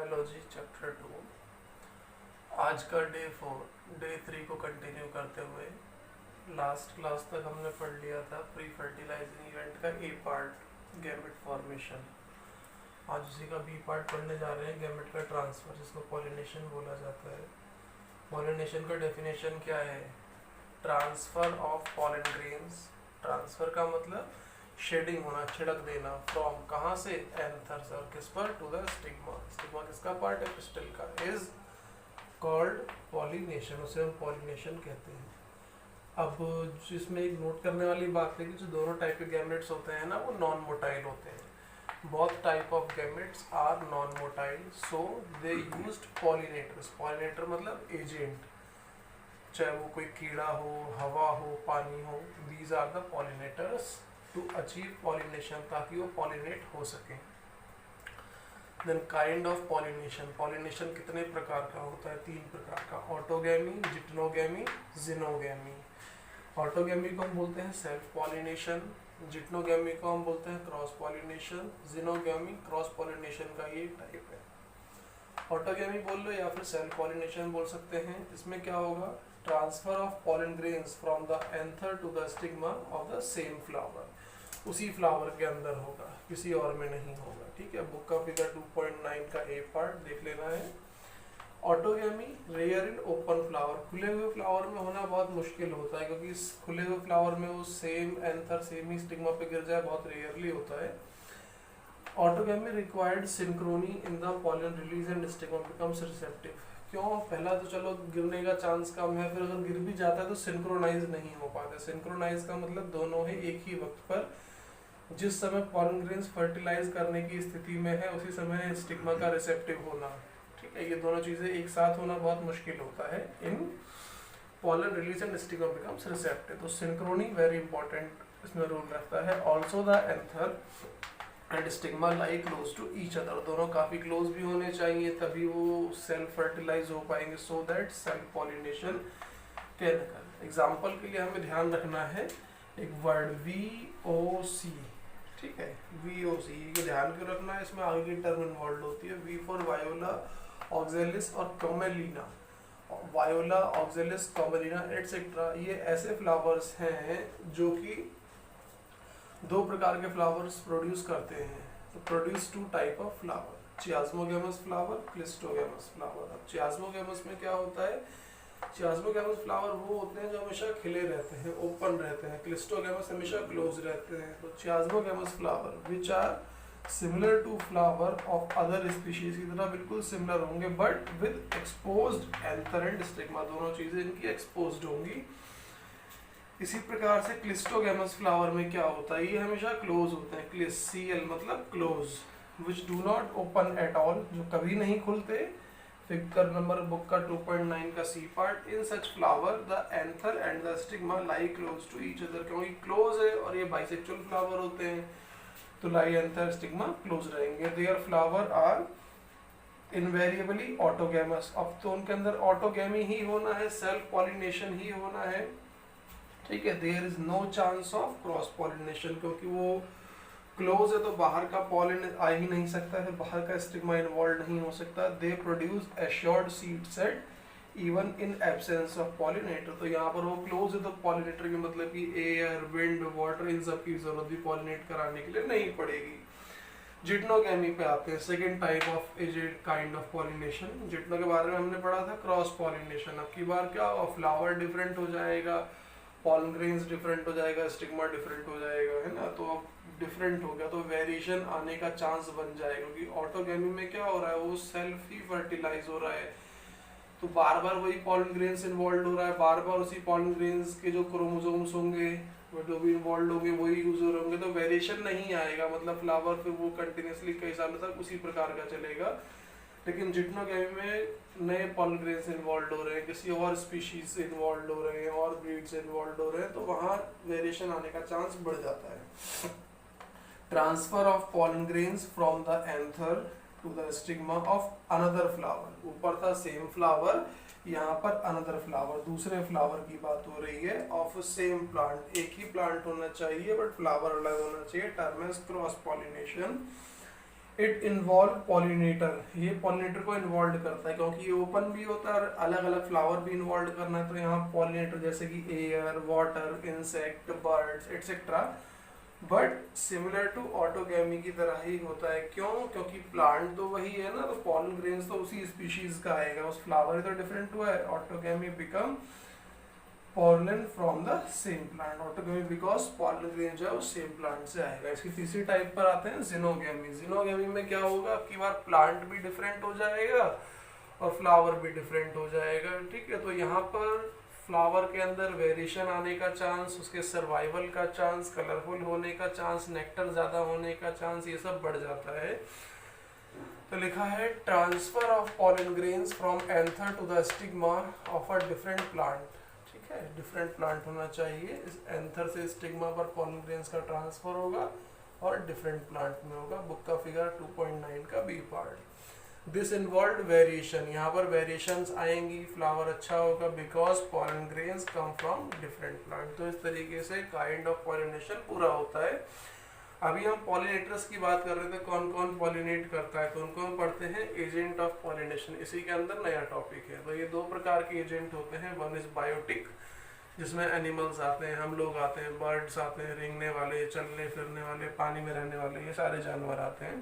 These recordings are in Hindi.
Biology chapter 2। आज का डे 3 को कंटिन्यू करते हुए लास्ट क्लास तक हमने पढ़ लिया था प्री फर्टिलाइजिंग इवेंट का ए पार्ट गैमेट फॉर्मेशन। आज उसी का बी पार्ट पढ़ने जा रहे हैं, गैमेट का ट्रांसफर, जिसको पॉलिनेशन बोला जाता है। पॉलिनेशन का डेफिनेशन क्या है? Transfer of pollen grains. Transfer का मतलब शेडिंग होना, छिड़क देना। फ्रॉम कहाँ से? एंथर से। और किस पर? To the stigma. स्टिग्मा किसका पार्ट है? पिस्टल का। इज कॉल्ड पॉलिनेशन, उसे हम पॉलिनेशन कहते हैं। अब जिसमें एक नोट करने वाली बात है कि जो दोनों टाइप के गैमेट्स होते हैं ना, वो नॉन मोटाइल होते हैं। Both type of gametes are non motile, so they used pollinators. Pollinator मतलब एजेंट, चाहे वो कोई कीड़ा हो, हवा हो, पानी हो। These are the pollinators to achieve pollination, ताकि वो पॉलिनेट हो सके। Then kind of pollination. Pollination कितने प्रकार का होता है? 3 प्रकार का। ऑटोगैमी, जिटनोगैमी, जिनोगैमी। ऑटोगैमी को हम बोलते हैं सेल्फ पॉलिनेशन, जिटनोगैमी को हम बोलते हैं क्रॉस पॉलिनेशन, जिनोगैमी क्रॉस पॉलिनेशन का ये टाइप है। ऑटोगैमी बोल लो या फिर सेल्फ पॉलिनेशन बोल सकते हैं। इसमें क्या होगा? Transfer of pollen grains from the anther to the stigma of the same flower. उसी फ्लावर के अंदर होगा, किसी और में नहीं होगा। ठीक है, बुक का फिगर 2.9 का ए पार्ट देख लेना है। Autogamy rare in open flower. खुले हुए फ्लावर में होना बहुत मुश्किल होता है, क्योंकि इस खुले हुए फ्लावर में वो सेम एंथर सेम ही स्टिग्मा पे गिर जाए, बहुत रेयरली होता है। Autogamy required synchrony in the pollen release and stigma becomes receptive. क्यों? पहला तो चलो गिरने का चांस कम है, फिर अगर गिर भी जाता है तो सिंक्रोनाइज नहीं हो पाता। सिंक्रोनाइज का मतलब दोनों ही एक ही वक्त पर, जिस समय पॉलन ग्रेन्स फर्टिलाइज करने की स्थिति में है उसी समय स्टिग्मा का रिसेप्टिव होना। ठीक है, ये दोनों चीजें एक साथ होना बहुत मुश्किल होता है in pollen release and stigma becomes receptive. तो सिंक्रोनी वेरी इंपॉर्टेंट इसमें रोल रखता है। Also the anther and stigma lie close to each other. दोनों काफी क्लोज भी होने चाहिए, तभी वो सेल्फ फर्टिलाइज हो पाएंगे, so that self pollination can कर। एग्जाम्पल के लिए हमें ध्यान रखना है एक वर्ड VOC। ठीक है, VOC ये ध्यान क्यों रखना है? इसमें आगे की टर्म इन्वॉल्व होती है। V फॉर वायोला, ऑक्जेलिस और Commelina. Voila, oxalis, Commelina etcetera, ये ऐसे फ्लावर्स हैं जो कि 2 प्रकार के फ्लावर्स प्रोड्यूस करते हैं। तो produce 2 type of flower, chasmogamous flower, cleistogamous flower. अब चियास्मोगैमस में क्या होता है? चियास्मोगैमस फ्लावर वो होते हैं जो हमेशा खिले रहते हैं, ओपन रहते हैं। क्लिस्टोगैमस हमेशा क्लोज रहते हैं। तो chasmogamous flower which are similar to flower of other species की तरह बिल्कुल सिमिलर होंगे, but with exposed anther and stigma. दोनों चीजें इनकी एक्सपोज्ड होंगी। इसी प्रकार से क्लिस्टोगैमस फ्लावर में क्या होता है? ये हमेशा क्लोज होते हैं। CL मतलब close, which do not open at all, जो कभी नहीं खुलते। फिगर नंबर बुक का 2.9 का C part. In such flower the anther and the stigma lie close to each other. क्योंकि क्लोज है और ये बाइसेक्सुअल फ्लावर होते हैं, तो लाई एंथर स्टिग्मा क्लोज रहेंगे। There flower are invariably autogamous. अब तो उनके अंदर ऑटोगैमी ही होना है, सेल्फ पॉलिनेशन ही होना है। ठीक है, there is no chance of cross pollination, क्योंकि वो क्लोज है तो बाहर का पॉलन आ ही नहीं सकता है, बाहर का स्टिग्मा इन्वॉल्व नहीं हो सकता। They produce assured seed set even in absence of pollinator. तो यहाँ पर वो क्लोज है तो पॉलिनेटर के मतलब कि एयर, विंड, वाटर, इन सब की जरूरत भी पॉलिनेट कराने के लिए नहीं पड़ेगी। जिटनोगैमी पे आते हैं, second type of aged kind of pollination. जिटनो के बारे में हमने पढ़ा था क्रॉस पॉलिनेशन। अब की बार क्या होगा? फ्लावर डिफरेंट हो जाएगा, पॉलन ग्रेन्स डिफरेंट हो जाएगा, स्टिग्मा डिफरेंट हो जाएगा, है ना। तो अब डिफरेंट हो गया तो वेरिएशन आने का चांस बन जाएगा, क्योंकि ऑटोगैमी में क्या हो रहा है? वो सेल्फ ही फर्टिलाइज हो रहा है, तो बार बार वही पॉलन ग्रेन्स इन्वॉल्व हो रहा है, बार बार उसी पॉलन ग्रेन्स के जो क्रोमोसोम्स होंगे वो जो भी इन्वॉल्व होंगे वही यूज हो रहे होंगे, तो वेरिएशन नहीं आएगा। मतलब फ्लावर फिर वो कंटिन्यूसली कई सालों तक उसी प्रकार का चलेगा। लेकिन जिटनोगैमी में नए पॉलन ग्रेन्स इन्वॉल्व हो रहे हैं, किसी और स्पीशीज से इन्वॉल्व हो रहे हैं, और ब्रीड से इन्वॉल्व हो रहे हैं, तो वहाँ वेरिएशन आने का चांस बढ़ जाता है। Transfer of pollen grains from the anther to the stigma of another flower. ऊपर था सेम फ्लावर, यहाँ पर अनदर फ्लावर, दूसरे फ्लावर की बात हो रही है। ऑफ सेम प्लांट, एक ही प्लांट होना चाहिए बट फ्लावर अलग होना चाहिए। Term is cross pollination. It involve pollinator, ये पॉलिनेटर को इन्वॉल्व करता है क्योंकि ये ओपन भी होता है और अलग अलग फ्लावर भी इन्वॉल्व करना है, तो यहाँ पॉलिनेटर जैसे कि air, water, insect, birds etcetera. But similar to autogamy की तरह ही होता है। क्यों? क्योंकि प्लांट तो वही है ना, तो पॉलन ग्रेन्स तो उसी स्पीशीज का आएगा, उस फ्लावर तो डिफरेंट हुआ है। Autogamy become pollen from the same plant, autogamy because pollen grain जो है वो सेम प्लांट से आएगा। इसकी तीसरी टाइप पर आते हैं जिनोगैमी। जिनोगैमी में क्या होगा, आपकी बार प्लांट भी डिफरेंट हो जाएगा और फ्लावर भी डिफरेंट हो जाएगा, ठीक है। तो यहाँ पर फ्लावर के अंदर वेरिएशन आने का चांस, उसके सर्वाइवल का चांस, कलरफुल होने का चांस, नेक्टर ज़्यादा होने का चांस, ये सब बढ़ जाता है। तो लिखा है transfer of pollen grains from anther to the stigma of a different plant, ठीक है। डिफरेंट प्लांट होना चाहिए, इस एंथर से स्टिग्मा पर पॉलन ग्रेन्स का ट्रांसफर होगा और डिफरेंट प्लांट में होगा। बुक का फिगर 2.9 का B part. This involve variation, यहाँ पर वेरिएशंस आएंगी, फ्लावर अच्छा होगा because pollen grains come from different plant. तो इस तरीके से काइंड ऑफ पॉलिनेशन पूरा होता है। अभी हम पॉलिनेटर्स की बात कर रहे थे, कौन कौन पॉलिनेट करता है, तो उनको हम पढ़ते हैं एजेंट ऑफ पॉलिनेशन। इसी के अंदर नया टॉपिक है। तो ये दो प्रकार के एजेंट होते हैं, वन इज बायोटिक जिसमें एनिमल्स आते हैं, हम लोग आते हैं, बर्ड्स आते हैं, रेंगने वाले, चलने फिरने वाले, पानी में रहने वाले, ये सारे जानवर आते हैं।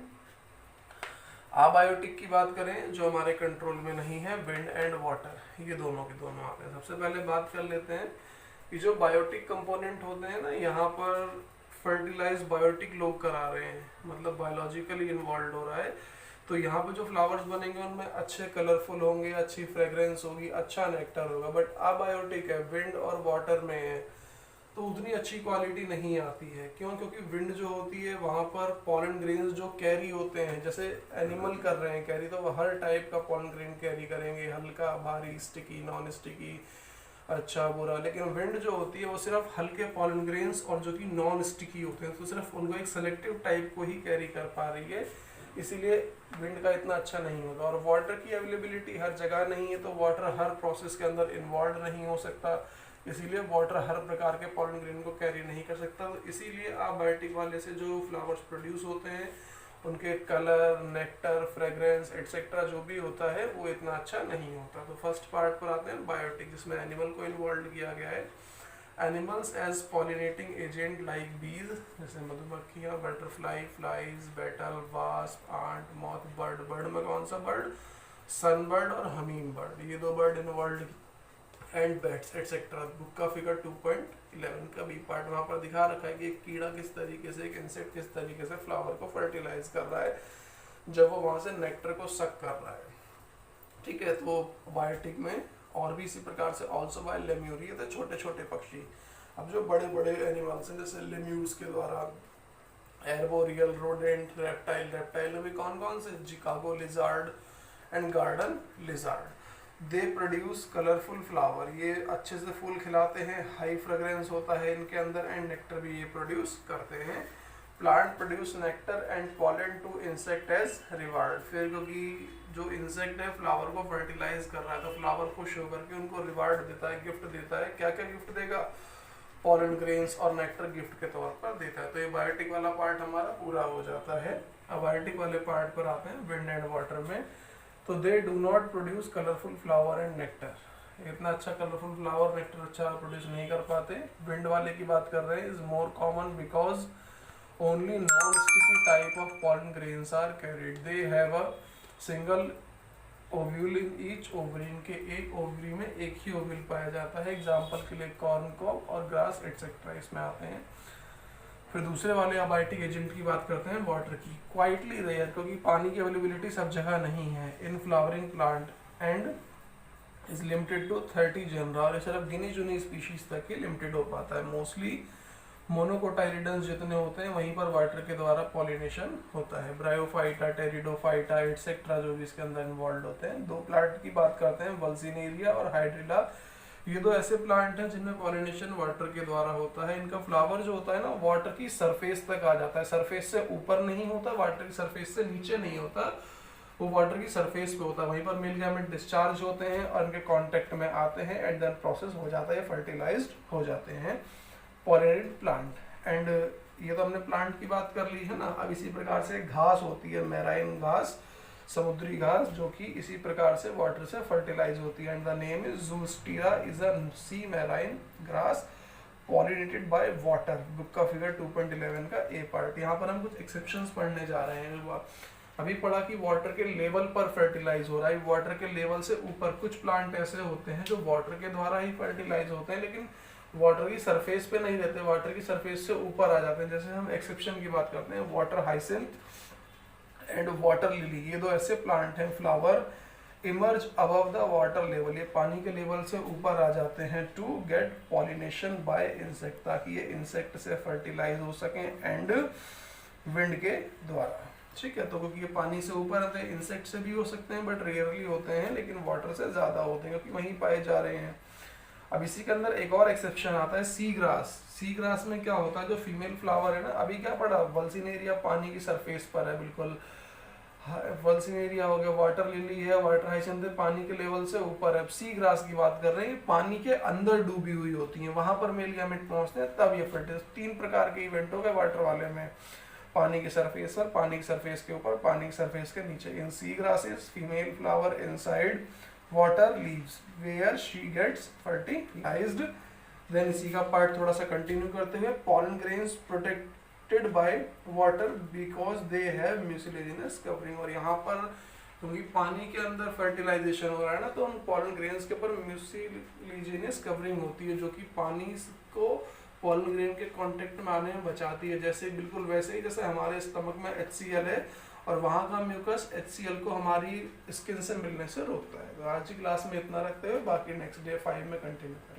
अबायोटिक की बात करें जो हमारे कंट्रोल में नहीं है, विंड एंड वाटर, ये दोनों के दोनों आते हैं। सबसे पहले बात कर लेते हैं कि जो बायोटिक कंपोनेंट होते हैं ना, यहाँ पर फर्टिलाइज बायोटिक लोग करा रहे हैं, मतलब बायोलॉजिकली इन्वॉल्व हो रहा है। तो यहाँ पे जो फ्लावर्स बनेंगे उनमें अच्छे कलरफुल होंगे, अच्छी फ्रेग्रेंस होगी, अच्छा नेक्टर होगा। बट अबायोटिक है, विंड और वाटर में है, तो उतनी अच्छी क्वालिटी नहीं आती है। क्यों? क्योंकि विंड जो होती है वहाँ पर पॉलन ग्रेन्स जो कैरी होते हैं, जैसे एनिमल कर रहे हैं कैरी, तो वो हर टाइप का पॉलन ग्रेन कैरी करेंगे, हल्का, भारी, स्टिकी, नॉन स्टिकी, अच्छा बुरा। लेकिन विंड जो होती है वो सिर्फ हल्के पॉलन ग्रेन्स और जो कि नॉन स्टिकी होते हैं, तो सिर्फ उनको एक सेलेक्टिव टाइप को ही कैरी कर पा रही है, इसीलिए विंड का इतना अच्छा नहीं होगा। और वाटर की अवेलेबिलिटी हर जगह नहीं है, तो वाटर हर प्रोसेस के अंदर इन्वॉल्व नहीं हो सकता, इसीलिए वाटर हर प्रकार के पॉलन ग्रेन को कैरी नहीं कर सकता। तो इसीलिए अबायोटिक वाले से जो फ्लावर्स प्रोड्यूस होते हैं उनके कलर, नेक्टर, फ्रेग्रेंस एटसेट्रा जो भी होता है वो इतना अच्छा नहीं होता। तो फर्स्ट पार्ट पर आते हैं बायोटिक, जिसमें एनिमल को इन्वॉल्व किया गया है। Animals as pollinating agent like bees, जैसे मधुमक्खियाँ, butterfly, flies, beetle, wasp, ant, moth, bird. Bird में कौन सा बर्ड? सनबर्ड और हमींग बर्ड, ये दो bird involve, and bats etcetera. Book का फिगर 2.11 का बी पार्ट, वहाँ पर दिखा रखा है कि एक कीड़ा किस तरीके से, एक इंसेक्ट किस तरीके से फ्लावर को फर्टिलाइज कर रहा है जब वो वहाँ से नेक्टर को सक कर रहा है, ठीक है। तो बायोटिक में और भी इसी प्रकार से ऑल्सो बाय लेम्यूरी, तो छोटे छोटे पक्षी। अब जो बड़े बड़े एनिमल्स हैं जैसे लेम्यूर्स के द्वारा, एर्बोरियल, रोडेंट, रेप्टाइल, रेप्टाइल में भी कौन कौन से, Chicago lizard and garden lizard. They produce colourful flower, ये अच्छे से फूल खिलाते हैं, हाई फ्रेग्रेंस होता है इनके अंदर, एंड नेक्टर भी ये प्रोड्यूस करते हैं। Plant produce nectar and pollen to insect as reward. फिर क्योंकि जो इंसेक्ट है फ्लावर को फर्टिलाइज कर रहा है, तो फ्लावर खुश होकर के उनको रिवार्ड देता है, गिफ्ट देता है। क्या क्या गिफ्ट देगा? पॉलन ग्रेन्स और नेक्टर गिफ्ट के तौर पर देता है। तो ये बायोटिक वाला पार्ट हमारा पूरा हो जाता है। अब बायोटिक वाले पार्ट पर आते हैं विंड एंड वाटर में। तो they do not produce colourful flower and nectar, इतना अच्छा कलरफुल फ्लावर नेक्टर अच्छा प्रोड्यूस नहीं कर पाते। विंड वाले की बात कर रहे हैं, is more common because only non sticky type of pollen grains are carried. They have a single ovule in each ovary, इनके एक ओवरी में एक ही ओव्यूल पाया जाता है। एग्जाम्पल के लिए कॉर्न कॉब और ग्रास एटसेट्रा इसमें आते हैं। फिर दूसरे वाले अबायोटिक एजेंट की बात करते हैं वाटर की। क्वाइटली रेयर, क्योंकि पानी की अवेलेबिलिटी सब जगह नहीं है in flowering plant, and is limited to 30 genera, और सिर्फ गिनी चुनी स्पीशीज तक ही लिमिटेड हो पाता है। मोस्टली मोनोकोटाइलिडन्स जितने होते हैं वहीं पर वाटर के द्वारा पॉलिनेशन होता है। ब्रायोफाइटा, टेरिडोफाइटा एटसेट्रा जो भी इसके अंदर इन्वॉल्व होते हैं। दो प्लांट की बात करते हैं, वल्सिनेरिया और हाइड्रिला। ये दो ऐसे प्लांट हैं जिनमें पॉलिनेशन वाटर के द्वारा होता है। इनका फ्लावर जो होता है ना, वाटर की सरफेस तक आ जाता है, सरफेस से ऊपर नहीं होता, वाटर की सरफेस से नीचे नहीं होता, वो वाटर की सरफेस पे होता है। वहीं पर मेल गैमेट डिस्चार्ज होते हैं और उनके कांटेक्ट में आते हैं, एंड देन प्रोसेस हो जाता है, फर्टिलाइज्ड हो जाते हैं। पॉलिनेटेड प्लांट एंड ये तो हमने प्लांट की बात कर ली है ना। अब इसी प्रकार से घास होती है, मैराइन घास, समुद्री घास, जो कि इसी प्रकार से वाटर से फर्टिलाइज होती है। And the name is Zostera, is a sea marine grass pollinated by water. Book का फिगर 2.11 का ए पार्ट। यहाँ पर हम कुछ एक्सेप्शंस पढ़ने जा रहे हैं। अभी पढ़ा कि वाटर के लेवल पर फर्टिलाइज हो रहा है, वाटर के लेवल से ऊपर। कुछ प्लांट ऐसे होते हैं जो वाटर के द्वारा ही फर्टिलाइज होते हैं, लेकिन वाटर की सरफेस पे नहीं रहते, वाटर की सरफेस से ऊपर आ जाते हैं। जैसे हम एक्सेप्शन की बात करते हैं, water hyacinth and water lily, ये दो ऐसे प्लांट हैं। Flower emerge above the water level, ये पानी के लेवल से ऊपर आ जाते हैं to get pollination by insect, ताकि ये इंसेक्ट से फर्टिलाइज हो सकें एंड विंड के द्वारा। ठीक है, तो क्योंकि ये पानी से ऊपर आते हैं, इंसेक्ट से भी हो सकते हैं बट रेयरली होते हैं, लेकिन वाटर से ज़्यादा होते हैं क्योंकि वहीं पाए जा रहे हैं। अब इसी के अंदर एक और एक्सेप्शन आता है, सी ग्रास। सी ग्रास में क्या होता है, जो फीमेल फ्लावर है ना, अभी क्या पड़ा, वल्सिनेरिया पानी की सरफेस पर है बिल्कुल, वल्सिनेरिया हो गया, वाटर लिली है, वाटर हाइसिंथ पानी के लेवल से ऊपर है। सी ग्रास की बात कर रहे हैं, पानी के अंदर डूबी हुई होती हैं, वहां पर मेल गैमेट पहुंचते हैं तब ये फर्टिलाइज। 3 प्रकार के इवेंट हो गए वाटर वाले में, पानी की सरफेस पर, पानी की सरफेस के ऊपर, पानी की सरफेस के नीचे। In sea grasses female flower inside water leaves where she gets fertilized. Then इसी का पार्ट थोड़ा सा कंटिन्यू करते हुए, pollen grains protected by water because they have mucilaginous covering. और यहाँ पर क्योंकि पानी के अंदर फर्टिलाइजेशन हो रहा है ना, तो उन पॉलन ग्रेन्स के ऊपर म्यूसिलेजिनस कवरिंग होती है, जो कि पानी को पॉलन ग्रेन के कांटेक्ट में आने में बचाती है। जैसे बिल्कुल वैसे ही जैसे हमारे स्टमक में HCl है और वहाँ का म्यूकस HCl को हमारी स्किन से मिलने से रोकता है। तो आज की क्लास में इतना रखते हुए बाकी नेक्स्ट डे 5 में कंटिन्यू करें।